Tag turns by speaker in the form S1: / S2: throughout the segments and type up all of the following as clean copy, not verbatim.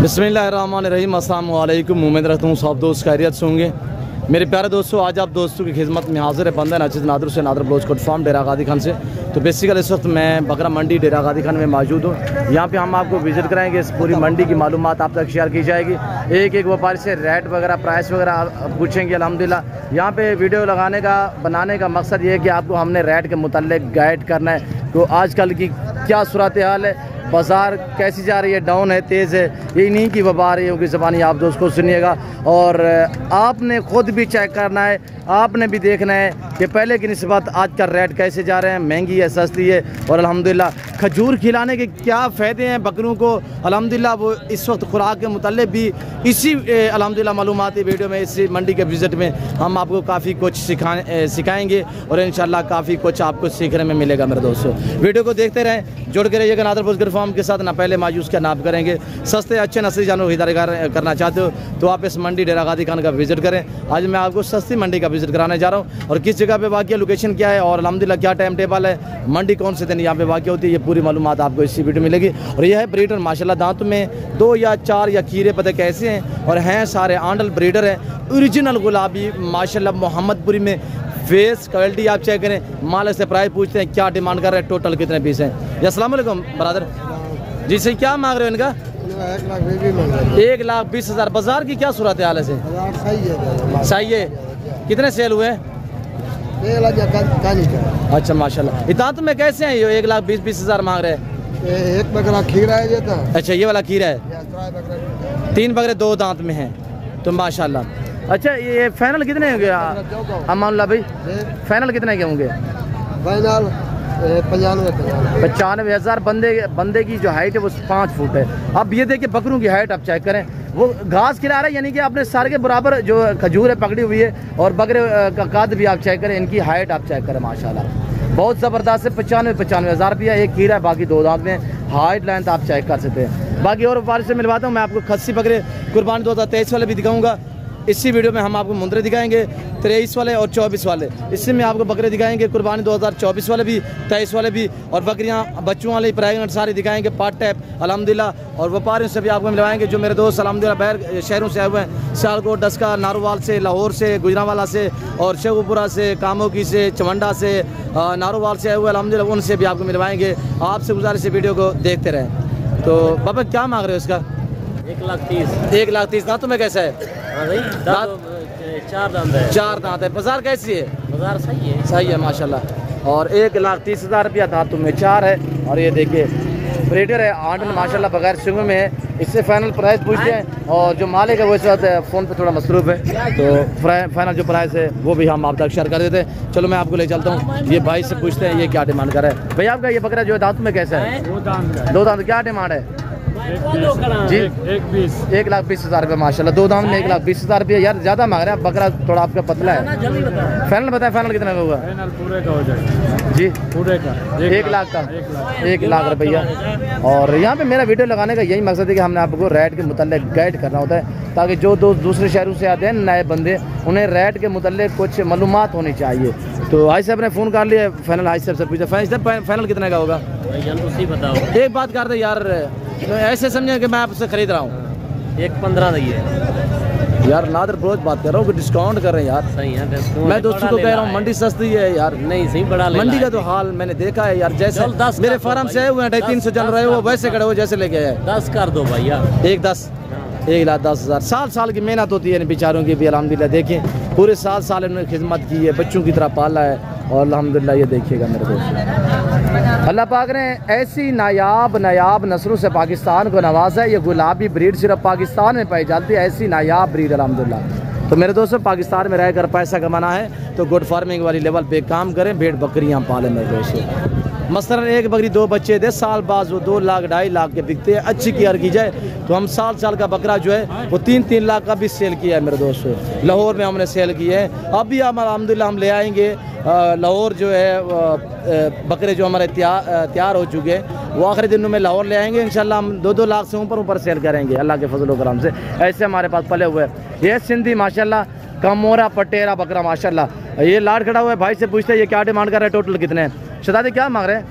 S1: बिस्मिल्लाहिर्रहमानिर्रहीम। अस्सलामु अलैकुम। उम्मीद रखता हूँ सब दोस्त खैरियत से होंगे। मेरे प्यारे दोस्तों, आज आप दोस्तों की खिदमत में हाजिर है बंदा नाजिद नादर से नादर ब्लोच कोट फार्म डेरा गादी खान से। तो बेसिकल इस वक्त मैं बकरा मंडी डेरा गादी खान में मौजूद हूँ। यहाँ पे हम आपको विजिट कराएंगे, इस पूरी मंडी की मालूमात आप तक शेयर की जाएगी। एक एक व्यापारी से रेट वगैरह प्राइस वगैरह पूछेंगे अल्हम्दुलिल्लाह। यहाँ पे वीडियो बनाने का मकसद ये है कि आपको हमने रेट के मुताल्लिक गाइड करना है। तो आजकल की क्या सूरत हाल है, बाज़ार कैसी जा रही है, डाउन है, तेज़ है, ये नहीं की वबा रही होगी ज़बानी आप दोस्त को सुनिएगा। और आपने ख़ुद भी चेक करना है, आपने भी देखना है कि पहले की निस्बत आज का रेट कैसे जा रहे हैं, महंगी है सस्ती है। और अल्हम्दुलिल्लाह खजूर खिलाने के क्या फ़ायदे हैं बकरों को, अल्हम्दुलिल्लाह वो इस वक्त खुराक के मुताल्लिक भी इसी अल्हम्दुलिल्लाह मालूमाती वीडियो में, इसी मंडी के विज़िट में हम आपको काफ़ी कुछ सिखाएँगे और इंशाल्लाह काफ़ी कुछ आपको सीखने में मिलेगा। मेरे दोस्तों वीडियो को देखते रहें, जुड़ के रहिएगा नादर ब्लोच कोट फार्म के साथ। ना पहले मायूस क्या नाप करेंगे, सस्ते अच्छे नस्ली जानवर खरीदारी करना चाहते हो तो आप इस मंडी डेरा गादी खान का विजिट करें। आज मैं आपको सस्ती मंडी का विजिट कराने जा रहा हूँ और किस जगह पे वाक़या, लोकेशन क्या है और अल्हम्दुलिल्लाह क्या टाइम टेबल है, मंडी कौन से दिन यहाँ पे वाक़या होती है, ये पूरी मालूमात आपको इसी वीडियो में मिलेगी। और यह है ब्रीडर माशाल्लाह, दांत में 2 या 4 या खीरे पता कैसे हैं और हैं सारे आंडल ब्रीडर हैं, ओरिजिनल गुलाबी माशाल्लाह मोहम्मदपुरी में। फेस क्वालिटी आप चेक करें। मालिक से प्राइस पूछते हैं क्या डिमांड कर रहे हैं, टोटल कितने पीस हैं। अस्सलाम वालेकुम ब्रदर जी, सही क्या मांग रहे हो इनका? 1,20,000। बाजार की क्या सूरत हाल है? सही है। कितने सेल हुए? अच्छा माशाल्लाह। इताद में कैसे हैं ये 1,20,000 मांग रहे हैं?
S2: एक बकरा खीरा है ये तो।
S1: अच्छा ये वाला खीरा है। 3 बकरे 2 दांत में हैं तो माशाल्लाह। अच्छा ये फाइनल कितने होंगे अमानुल्लाह भाई? फाइनल कितने के होंगे?
S2: फाइनल
S1: 95,000। बंदे की जो हाइट है वो 5 फुट है। अब ये देखिए बकरों की हाइट आप चेक करें, वो घास खिला रहा है, यानी कि अपने सर के बराबर जो खजूर है पकड़ी हुई है। और बकरे का कद भी आप चेक करें, इनकी हाइट आप चेक करें माशाल्लाह बहुत ज़बरदस्त है। 95,000 रुपया एक खीरा है, बाकी 2 दांत में। हाइट लेंथ आप चेक कर सकते हैं। बाकी और व्यापारी से मिलवाता हूँ मैं आपको खस्सी बकरे कुर्बानी 2023 वाले भी दिखाऊंगा। इसी वीडियो में हम आपको मुंदरे दिखाएंगे 23 वाले और 24 वाले। इसी में आपको बकरे दिखाएंगे कुर्बानी 2024 वाले भी, 23 वाले भी। और बकरियां बच्चों वाली प्रेगनेंट सारी दिखाएंगे पार्ट टाइप अल्हम्दुलिल्लाह। और व्यापारियों से भी आपको मिलवाएंगे जो मेरे दोस्त अल्हम्दुलिल्लाह बाहर शहरों से आए हुए हैं, सियालकोट, डस्का, नारोवाल से, लाहौर से, गुजरांवाला से और शेखुपुरा से, कामोकी से, चवंडा से, नारोवाल से आए हुए अल्हम्दुलिल्लाह, उनसे भी आपको मिलवाएंगे। आपसे गुजारिश है वीडियो को देखते रहें। तो बाबा क्या मांग रहे हो इसका?
S2: 1,30,000।
S1: 1,30,000। दांतों में कैसा है?
S2: 4 दांत है।
S1: 4 दांत है। बाजार कैसी है?
S2: बाजार सही है,
S1: सही है माशाल्लाह। और 1,30,000 रुपया दांतों में 4 है। और ये देखिए ब्रीडर है, आंडन माशाल्लाह बगैर सिंगों में है। इससे फाइनल प्राइस पूछते हैं और जो मालिक है वो इस वक्त फ़ोन पे थोड़ा मसरूफ है, तो फाइनल जो प्राइस है वो भी हम आप तक शेयर कर देते हैं। चलो मैं आपको ले चलता हूँ। ये भाई से पूछते हैं ये क्या डिमांड कर रहा है। भैया आपका ये बकरा जो है दांत में कैसा है? 2 दांत। क्या डिमांड है जी? 1,20,000 रुपये माशाल्लाह। 2 दांत में 1,20,000 रुपये। यार ज़्यादा मांग रहे हैं, बकरा थोड़ा आपका पतला है। फाइनल बताएं, फाइनल कितना का होगा?
S2: पूरे का हो जाएगा जी, पूरे का
S1: 1 लाख का। 1 लाख रुपया। और यहाँ पे मेरा वीडियो लगाने का यही मकसद है कि हमने आपको रेट के मुताल्लिक गाइड करना होता है, ताकि जो दूसरे शहरों से आते हैं नए बंदे, उन्हें रेट के मुताल्लिक कुछ मालूमात होनी चाहिए। तो आई साहब ने फ़ोन कर लिया फाइनल। आई साहब से पूछा फाइनल कितने का होगा?
S2: बताओ।
S1: एक बात कर दे यार, ऐसे समझे कि मैं आपसे खरीद रहा हूँ।
S2: 1,15 दइए
S1: यार नादर ब्लोच बात कर रहा हूँ, डिस्काउंट कर रहे हैं यार।
S2: सही है,
S1: मैं दोस्तों को कह रहा हूँ मंडी सस्ती है यार।
S2: नहीं सही बड़ा
S1: मंडी का तो हाल मैंने देखा है यार। जैसे मेरे फार्म से आए हुए हैं 250 चल रहे हो, वैसे खड़े हो जैसे लेके आए।
S2: 10 कर दो भैया।
S1: 1,10,000। साल की मेहनत होती है इन बेचारों की भी अल्हम्दुलिल्लाह। देखें पूरे साल इन्होंने खिदमत की है, बच्चों की तरह पाला है और अल्हम्दुलिल्लाह ये देखिएगा मेरे दोस्त, अल्लाह पाक ने ऐसी नायाब नस्लों से पाकिस्तान को नवाजा है। ये गुलाबी ब्रीड सिर्फ पाकिस्तान में पाई जाती है, ऐसी नायाब ब्रीड अल्हम्दुलिल्लाह। तो मेरे दोस्तों पाकिस्तान में रहकर पैसा कमाना है तो गुड फार्मिंग वाली लेवल पे काम करें, भेड़ बकरियाँ पालें मेरे दोस्तों। मसलन एक बकरी 2 बच्चे दे, साल बाद वो 2 लाख 2.5 लाख के बिकते हैं। अच्छी केयर की जाए तो हम साल का बकरा जो है वो 3-3 लाख का भी सेल किया है मेरे दोस्तों। लाहौर में हमने सेल किए हैं। अब भी हम अल्हम्दुलिल्लाह हम ले आएंगे। लाहौर जो है बकरे जो हमारे तैयार हो चुके हैं वो आखिरी दिनों में लाहौर ले आएंगे इंशाल्लाह। हम 2-2 लाख से ऊपर सेल करेंगे अल्लाह के फजल करम से। ऐसे हमारे पास पले हुए ये सिंधी माशाल्लाह, कमोरा पटेरा बकरा माशाल्लाह। ये लाड खड़ा हुआ है, भाई से पूछते हैं ये क्या डिमांड कर रहे हैं, टोटल कितने हैं? शहजादे क्या मांग रहे हैं?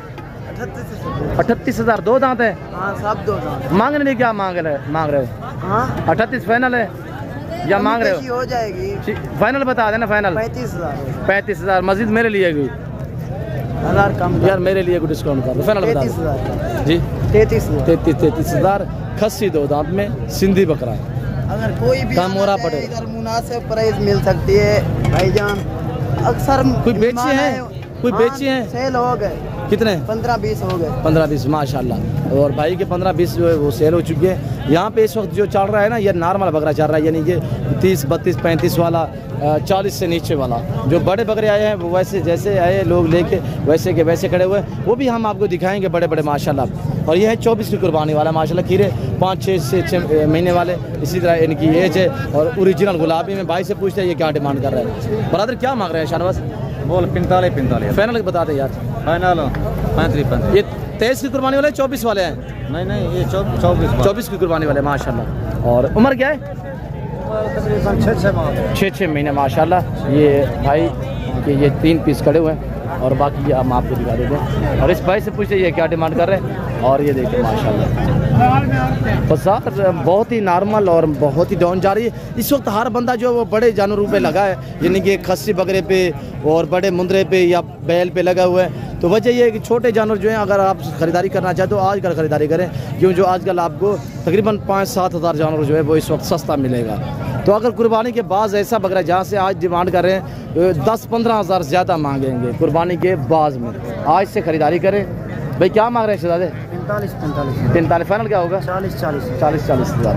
S1: 38,000 दो दांत है।
S3: हाँ सब दो दांत।
S1: मांगने नहीं, क्या मांग रहे हो?
S3: हाँ
S1: 38 फाइनल है या मांग रहे हो?
S3: हो जाएगी।
S1: फाइनल बता देना, फाइनल
S3: 35,000।
S1: 35,000 मस्जिद मेरे लिए कोई
S3: 1000 कम
S1: यार, मेरे लिए कोई डिस्काउंट कर दो, फाइनल बता दो
S3: 33,000
S1: जी।
S3: 33,000।
S1: खस्सी दो दांत में सिंधी बकरा है।
S3: अगर कोई भी
S1: कम हो रहा
S3: आना चाहे,
S1: पड़े।
S3: इधर मुनासिब प्राइस मिल सकती है भाईजान। अक्सर
S1: कोई बेची है? कोई बेची है?
S3: सेल हो गए,
S1: कितने?
S3: 15-20 हो गए।
S1: 15-20 माशाल्लाह। और भाई के 15-20 जो है वो सेल हो चुके हैं। यहाँ पे इस वक्त जो चल रहा है ना, ये नॉर्मल बकरा चल रहा है, यानी कि 30, 32, 35 वाला, 40 से नीचे वाला। जो बड़े बकरे आए हैं वो वैसे जैसे आए लोग लेके वैसे के वैसे खड़े हुए हैं, वो भी हम आपको दिखाएंगे बड़े बड़े माशाल्लाह। और ये है 24 की कुर्बानी वाला माशाल्लाह। खीरे 5-6 से 6 महीने वाले, इसी तरह इनकी एज है। और ओरिजिनल गुलाबी में भाई से पूछते हैं ये क्या डिमांड कर रहे हैं। ब्रदर क्या मांग रहे हैं शाहनवाज?
S2: बोल 45
S1: फाइनल बता दें यार।
S2: फाइनल 35।
S1: ये 23 की कुर्बानी वाले 24 वाले हैं?
S2: नहीं ये 24
S1: 24 की कुर्बानी वाले माशाल्लाह। और उम्र क्या है?
S2: तकरीबन 6 माह।
S1: 6 महीने माशाल्लाह। ये भाई के ये 3 पीस खड़े हुए हैं और बाकी हम आपको दिखा देते हैं। और इस भाई से पूछते ये क्या डिमांड कर रहे हैं। और ये देखिए माशाल्लाह बाजार बहुत ही नॉर्मल और बहुत ही डाउन जा रही है इस वक्त। हर बंदा जो है वो बड़े जानवरों पे लगा है, यानी कि खस्सी बकरे पे और बड़े मुंदरे पे या बैल पे लगा हुआ है। तो वजह यह है कि छोटे जानवर जो हैं अगर आप ख़रीदारी करना चाहते हो आजकल ख़रीदारी करें, क्यों जो आजकल आपको तकरीबन 5-7 हज़ार जानवर जो है वो इस वक्त सस्ता मिलेगा। तो अगर कुर्बानी के बाद ऐसा बकरा जहाँ से आज डिमांड कर रहे हैं 10-15 हज़ार ज़्यादा मांगेंगे कुर्बानी के बाद में, आज से ख़रीदारी करें। भाई क्या मांग रहे हैं शहजादे? 45 फाइनल क्या होगा? 40 हज़ार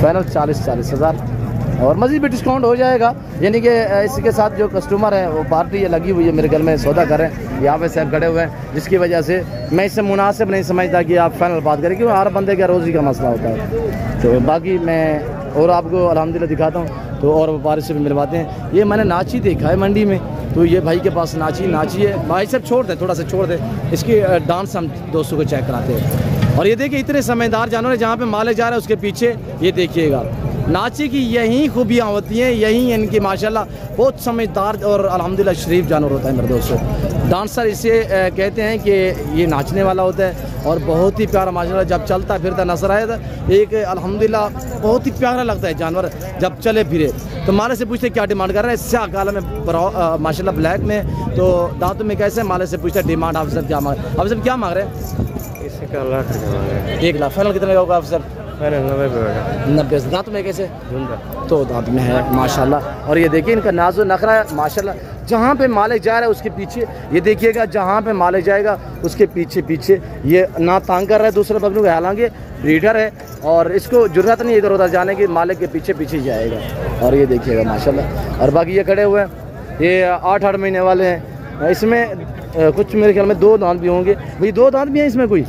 S1: फाइनल 40 हज़ार। और मज़ीद भी डिस्काउंट हो जाएगा, यानी कि इसके साथ जो कस्टमर है वो पार्टी ये लगी हुई है मेरे घर में सौदा कर रहे हैं, यहाँ पे सब खड़े हुए हैं, जिसकी वजह से मैं इससे मुनासिब नहीं समझता कि आप फाइनल बात करें, क्योंकि हर बंदे का रोज़ी का मसला होता है। तो बाकी मैं और आपको अल्हम्दुलिल्लाह दिखाता हूँ तो और व्यापारी से भी मिलवाते हैं। ये मैंने नाची देखा है मंडी में, तो ये भाई के पास नाची है। भाई साहब छोड़ दें, थोड़ा सा छोड़ दें, इसकी डांस हम दोस्तों को चेक कराते हैं। और ये देखिए इतने समझदार जानवर है, जहाँ पे माले जा रहा है उसके पीछे ये देखिएगा। नाची की यही खूबियाँ होती हैं, यही इनकी माशाल्लाह बहुत समझदार और अल्हम्दुलिल्लाह शरीफ जानवर होता है मेरे दोस्तों। डांसर इसे कहते हैं कि ये नाचने वाला होता है और बहुत ही प्यारा माशाल्लाह जब चलता फिरता नजर आया था, एक अल्हम्दुलिल्लाह बहुत ही प्यारा लगता है जानवर जब चले फिरे। तो माले से पूछते क्या डिमांड कर रहे हैं, स्याह काला में माशाल्लाह ब्लैक में, तो दांतों में कैसे, माले से पूछते डिमांड आप सब क्या मांग रहे हैं? आप सब क्या मांग रहे हैं?
S2: इसका 1 लाख रुपये मांग रहे हैं।
S1: 1 लाख फाइनल कितने का होगा आप सर?
S2: फाइनल
S1: 90 दांत में कैसे?
S2: झुंडा
S1: तो दांत में है माशाल्लाह। और ये देखिए इनका नाजो नखरा है माशाल्लाह। जहाँ पे मालिक जा रहा है उसके पीछे ये देखिएगा, जहाँ पे मालिक जाएगा उसके पीछे ये ना तांग कर रहा है दूसरे बकरों को, हालांकि ब्रीडर है और इसको जरूरत नहीं इधर उधर जाने की, मालिक के पीछे जाएगा। और ये देखिएगा माशाल्लाह। और बाकी ये खड़े हुए हैं, ये 8 महीने वाले हैं। इसमें कुछ मेरे ख्याल में 2 दांत भी होंगे। भाई 2 दांत भी हैं इसमें, कोई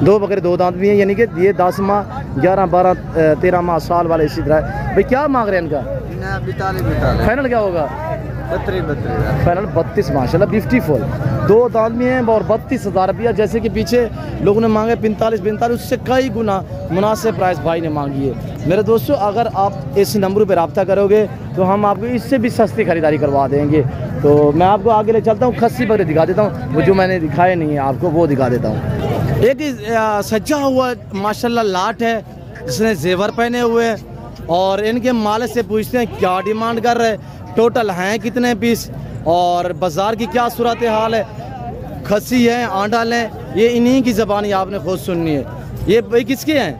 S1: 2 बकरे 2 दांत भी हैं, यानी कि ये 10 माह 11, 12, 13 माह साल वाले इसी तरह। भाई क्या मांग रहे हैं इनका? फाइनल क्या होगा?
S3: 32
S1: फाइनल 32 माशाल्लाह 54 2 दांत भी हैं और 32,000 रुपया। जैसे कि पीछे लोगों ने मांगे 45, उससे कई गुना मुनासिब प्राइस भाई ने मांगी है। मेरे दोस्तों अगर आप इस नंबर पर रब्ता करोगे तो हम आपको इससे भी सस्ती खरीदारी करवा देंगे। तो मैं आपको आगे ले चलता हूँ, खस्सी बकरे दिखा देता हूँ, वो जो मैंने दिखाए नहीं है आपको वो दिखा देता हूँ। एक सजा हुआ माशाल्लाह लाट है जिसने जेवर पहने हुए हैं और इनके मालिक से पूछते हैं क्या डिमांड कर रहे हैं, टोटल हैं कितने पीस और बाज़ार की क्या सूरत हाल है। खस्सी है, आंडाल है, ये इन्हीं की ज़बानी आपने खुद सुननी है। ये भाई किसके हैं?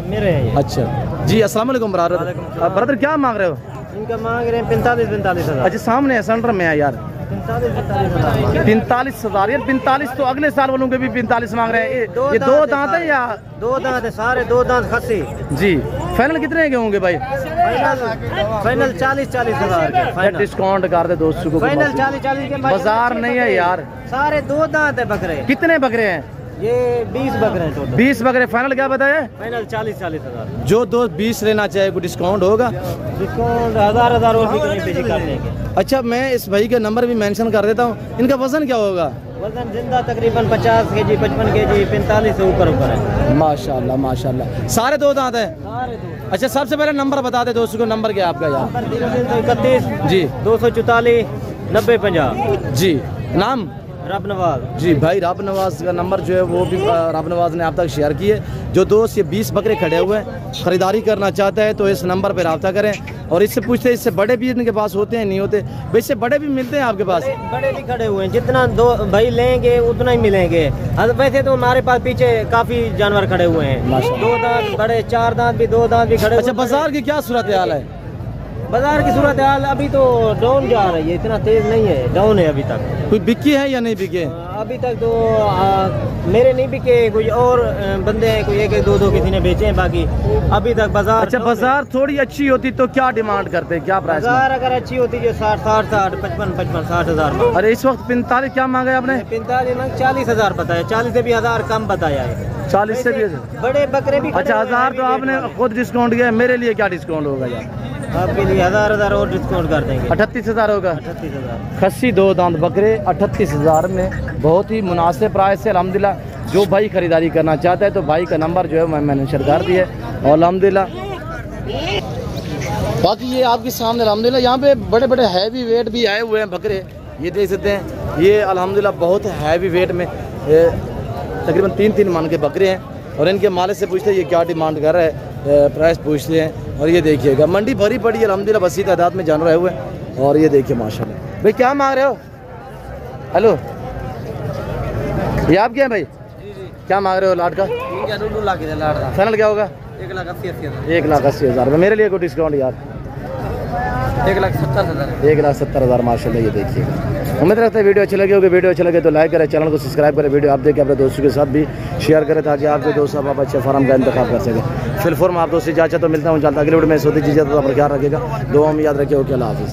S2: मेरे हैं।
S1: अच्छा जी, अस्सलाम वालेकुम ब्रदर क्या मांग रहे हो?
S2: इनका मांग रहे हैं 45 हज़ार।
S1: अच्छा सामने है, सेंटर में है यार। 45 हज़ार यार। 45 तो अगले साल वालों के भी 45 मांग रहे हैं। ये 2 दांत है या
S2: 2 दांत है? सारे 2 दांत खस्सी
S1: जी। फाइनल कितने के होंगे भाई?
S2: फाइनल 40 हज़ार के।
S1: डिस्काउंट कर दे दोस्तों को।
S2: फाइनल 40 के।
S1: बाजार नहीं है यार।
S2: सारे 2 दांत है बकरे।
S1: कितने बकरे हैं?
S2: ये 20 बकरे हैं टोटल।
S1: 20 बकरे। फाइनल क्या बताया?
S2: फाइनल 40 हज़ार।
S1: जो 20 लेना चाहे कोई डिस्काउंट होगा?
S2: डिस्काउंट 1000 और भी कहीं पे कर देंगे।
S1: अच्छा मैं इस भाई का नंबर भी मेंशन कर देता हूँ। इनका वजन क्या होगा?
S2: वजन जिंदा तकरीबन 50 kg 55 kg 45 से ऊपर है।
S1: माशाल्लाह माशाल्लाह। सारे 2 दांत है?
S2: सारे 2।
S1: अच्छा सबसे पहले नंबर बता दे दोस्तों को। नंबर क्या है आपका यार?
S2: 331
S1: जी
S2: 244 90 50
S1: जी। नाम?
S2: रब नवाज।
S1: जी भाई रब नवाज का नंबर जो है वो भी रब नवाज ने आप तक शेयर की है। जो दोस्त ये 20 बकरे खड़े हुए हैं ख़रीदारी करना चाहता है तो इस नंबर पर रब्ता करें और इससे पूछते हैं इससे बड़े भी इनके पास होते हैं नहीं होते। भाई इससे बड़े भी मिलते हैं आपके पास?
S2: बड़े भी खड़े हुए हैं, जितना दो भाई लेंगे उतना ही मिलेंगे। वैसे तो हमारे पास पीछे काफ़ी जानवर खड़े हुए हैं, 2 दांत बड़े, 4 दांत भी, 2 दांत भी खड़े।
S1: अच्छा, बाजार की क्या सूरत हाल है?
S2: बाजार की सूरत हाल अभी तो डाउन जा रही है, इतना तेज नहीं है, डाउन है अभी तक।
S1: कोई बिकी है या नहीं बिके?
S2: अभी तक तो मेरे नहीं बिके, कोई और बंदे हैं, कोई 1-2 किसी ने बेचे हैं, बाकी अभी तक बाजार।
S1: अच्छा, बाजार थोड़ी अच्छी होती तो क्या डिमांड करते हैं, क्या प्राइस?
S2: बाजार अगर अच्छी होती जो 60, 55, 60 हज़ार।
S1: अरे इस वक्त 45 क्या मांगे आपने?
S2: 45 40 हज़ार बताया, 40 से भी 1000 कम बताया है।
S1: 40 से भी?
S2: बड़े बकरे भी।
S1: अच्छा, 1000 तो आपने खुद डिस्काउंट किया, मेरे लिए क्या डिस्काउंट होगा यार?
S2: आपके लिए 1000 और डिस्काउंट कर देंगे।
S1: 38,000 होगा।
S2: 38,000
S1: खस्सी 2 दांत बकरे 38,000 में, बहुत ही मुनासिब प्राइस है अल्हम्दुलिल्लाह। जो भाई खरीदारी करना चाहता है तो भाई का नंबर जो है मैंने शेयर कर दिया है और अल्हम्दुलिल्लाह। बाकी ये आपके सामने अल्हम्दुलिल्लाह यहाँ पे बड़े बड़े हैवी वेट भी आए हुए हैं बकरे, ये देख सकते हैं। ये अल्हम्दुलिल्लाह बहुत हैवी वेट में तकरीबन 3-3 मन के बकरे हैं और इनके मालिक से पूछते हैं ये क्या डिमांड कर रहा है, प्राइस पूछते हैं। और ये देखिएगा मंडी भरी पड़ी है अल्हम्दुलिल्लाह, बसी तादाद में जानवर आए हुए हैं। और ये देखिए माशाल्लाह। भाई क्या मांग रहे हो? हेलो, ये आप क्या है भाई? क्या मांग रहे हो लाट का?
S2: 2 लाख लाट का
S1: फाइनल क्या होगा?
S2: 1,80,000।
S1: 1,80,000 मेरे लिए कोई डिस्काउंट यार?
S2: 1,70,000।
S1: 1,70,000 माशाल्लाह। ये देखिएगा। उम्मीद रखते हैं वीडियो अच्छी लगी होगी। वीडियो अच्छी लगे तो लाइक करें, चैनल को सब्सक्राइब करें, वीडियो आप देखें अपने दोस्तों के साथ भी शेयर करें ताकि आपके दोस्त आप अच्छे फार्म का इंतखाब कर सकें। फिलहाल आप दोस्त इजाज़त तो मिलता हूँ, चलता अगले वीडियो में सोती चीज़ें तो अपना ख्याल रखिएगा, दुआ में याद रखिए। ओके, अल्लाह हाफ़िज़।